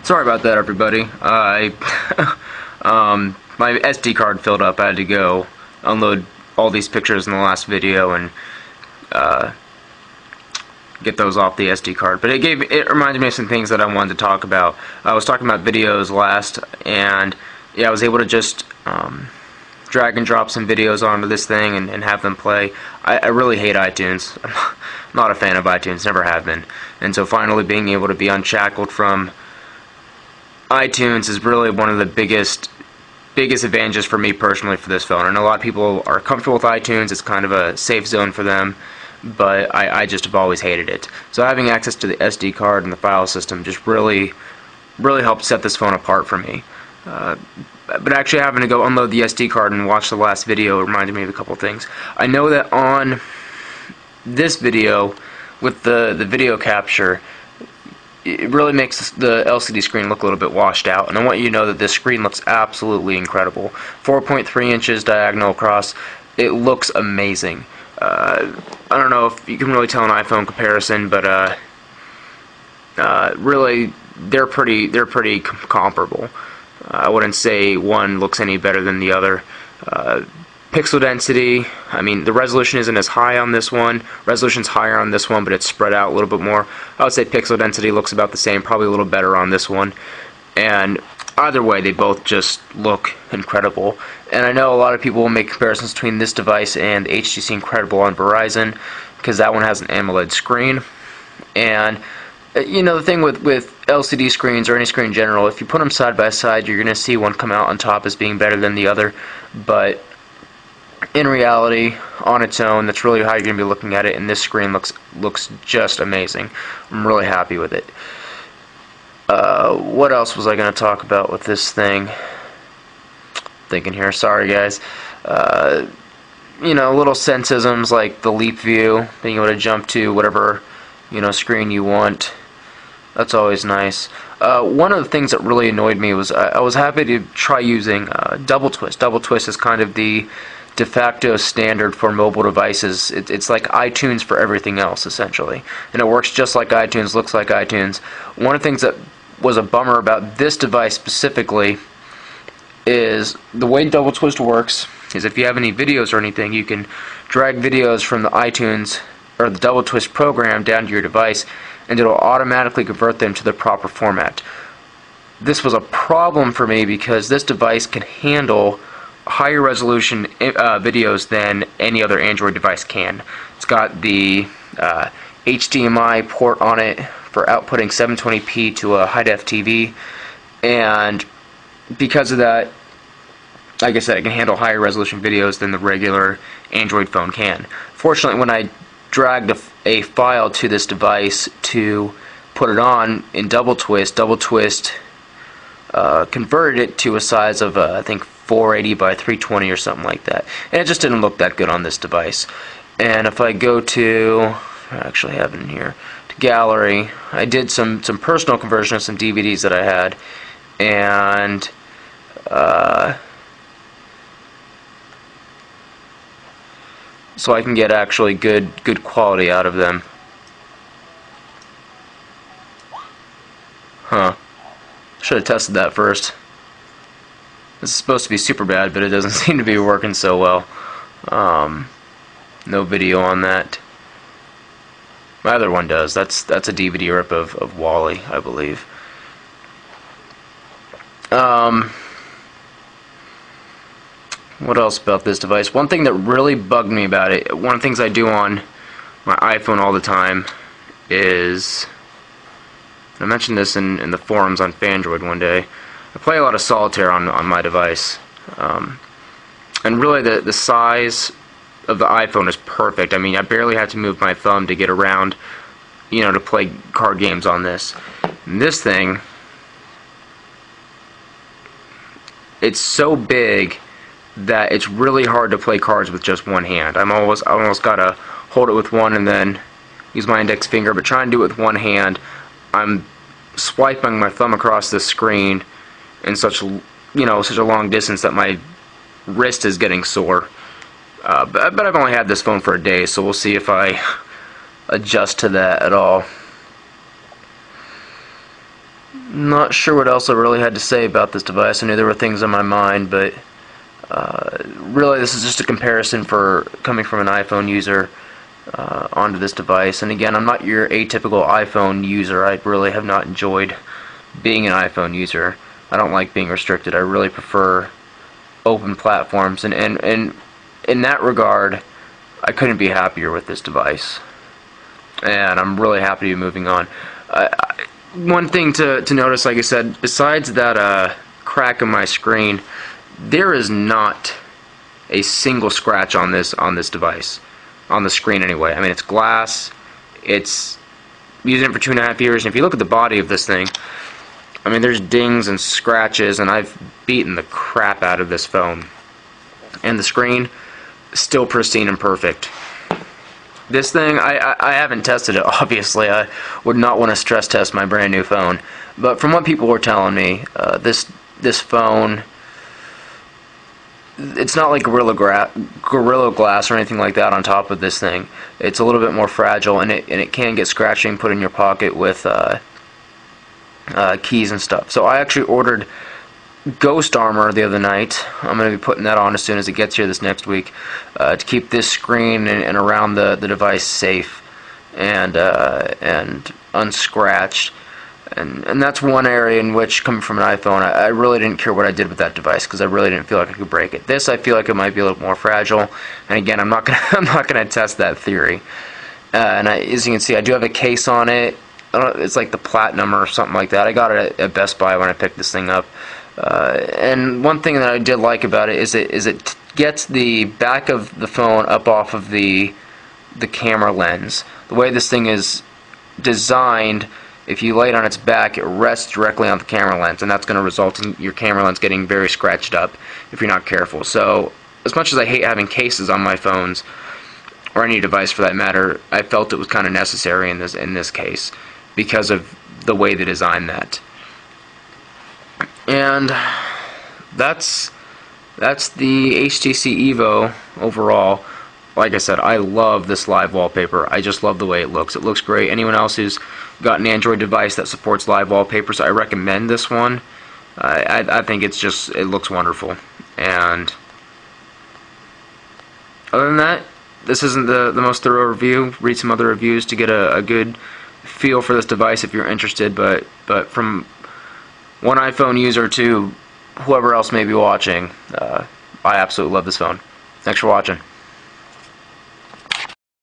Sorry about that, everybody. My SD card filled up. I had to go unload all these pictures in the last video and get those off the SD card. But it reminded me of some things that I wanted to talk about. I was talking about videos last, and yeah, I was able to just drag and drop some videos onto this thing and have them play. I really hate iTunes. I'm not a fan of iTunes, never have been. And so finally being able to be unshackled from iTunes is really one of the biggest advantages for me personally for this phone. And a lot of people are comfortable with iTunes. It's kind of a safe zone for them, but I just have always hated it. So having access to the SD card and the file system just really helped set this phone apart for me. But actually having to go unload the SD card and watch the last video reminded me of a couple things. I know that on this video with the video capture, it really makes the LCD screen look a little bit washed out, and I want you to know that this screen looks absolutely incredible. 4.3 inches diagonal across. It looks amazing. I don't know if you can really tell an iPhone comparison, but really they're pretty comparable. I wouldn't say one looks any better than the other. Pixel density, I mean, the resolution isn't as high on this one. Resolution's higher on this one, but it's spread out a little bit more. I would say pixel density looks about the same, probably a little better on this one. And either way, they both just look incredible. And I know a lot of people will make comparisons between this device and HTC Incredible on Verizon, because that one has an AMOLED screen. And you know, the thing with LCD screens or any screen in general, if you put them side by side, you're going to see one come out on top as being better than the other. But in reality, on its own, that's really how you're going to be looking at it, and this screen looks just amazing. I'm really happy with it. What else was I going to talk about with this thing? Thinking here, sorry guys. You know, little senseisms like the leap view, being able to jump to whatever, you know, screen you want. That's always nice. One of the things that really annoyed me was I was happy to try using Double Twist. Double Twist is kind of the de facto standard for mobile devices. It's like iTunes for everything else, essentially. And it works just like iTunes, looks like iTunes. One of the things that was a bummer about this device specifically is the way Double Twist works is if you have any videos or anything, you can drag videos from the iTunes or the Double Twist program down to your device, and it'll automatically convert them to the proper format. This was a problem for me because this device can handle higher resolution videos than any other Android device can. It's got the HDMI port on it for outputting 720p to a high-def TV, and because of that, like I said, it can handle higher resolution videos than the regular Android phone can. Fortunately, when I dragged a file to this device to put it on in Double Twist converted it to a size of I think 480 by 320 or something like that, and it just didn't look that good on this device. And if I go to, I actually have it in here, to gallery, I did some personal conversion of some DVDs that I had, and so I can get actually good quality out of them. Huh. Should have tested that first. This is supposed to be super bad, but it doesn't seem to be working so well. No video on that. My other one does. That's a DVD rip of Wall-E, I believe. What else about this device? One thing that really bugged me about it, one of the things I do on my iPhone all the time is, I mentioned this in the forums on Fandroid one day, I play a lot of solitaire on my device. And really the size of the iPhone is perfect. I mean, I barely have to move my thumb to get around, you know, to play card games on this. And this thing, it's so big that it's really hard to play cards with just one hand. I almost gotta hold it with one and then use my index finger, but trying to do it with one hand, I'm swiping my thumb across the screen in such a long distance that my wrist is getting sore. But I've only had this phone for a day, so we'll see if I adjust to that at all. Not sure what else I really had to say about this device. I knew there were things on my mind, but really this is just a comparison for coming from an iPhone user onto this device. And again, I'm not your atypical iPhone user. I really have not enjoyed being an iPhone user. I don't like being restricted. I really prefer open platforms, and in that regard, I couldn't be happier with this device. And I'm really happy to be moving on. One thing to notice, like I said, besides that crack in my screen, there is not a single scratch on this device, on the screen anyway. I mean, it's glass. It's using it for 2.5 years, and if you look at the body of this thing, I mean, there's dings and scratches, and I've beaten the crap out of this phone. And the screen, still pristine and perfect. This thing, I haven't tested it, obviously. I would not want to stress test my brand new phone. But from what people were telling me, this phone, it's not like Gorilla Glass or anything like that on top of this thing. It's a little bit more fragile, and it can get scratchy and put in your pocket with keys and stuff. So I actually ordered Ghost Armor the other night. I'm going to be putting that on as soon as it gets here this next week to keep this screen and around the device safe and unscratched. And that's one area in which, coming from an iPhone, I really didn't care what I did with that device because I really didn't feel like I could break it. This, I feel like it might be a little more fragile. And again, I'm not gonna test that theory. As you can see, I do have a case on it. It's like the Platinum or something like that. I got it at Best Buy when I picked this thing up. And one thing that I did like about it is it gets the back of the phone up off of the camera lens. The way this thing is designed, if you lay it on its back, it rests directly on the camera lens, and that's going to result in your camera lens getting very scratched up if you're not careful. So, as much as I hate having cases on my phones, or any device for that matter, I felt it was kind of necessary in this case because of the way they designed that. And that's the HTC Evo overall. Like I said, I love this live wallpaper. I just love the way it looks. It looks great. Anyone else who's got an Android device that supports live wallpapers, I recommend this one. I think it looks wonderful. And other than that, this isn't the most thorough review. Read some other reviews to get a good feel for this device if you're interested. But from one iPhone user to whoever else may be watching, I absolutely love this phone. Thanks for watching.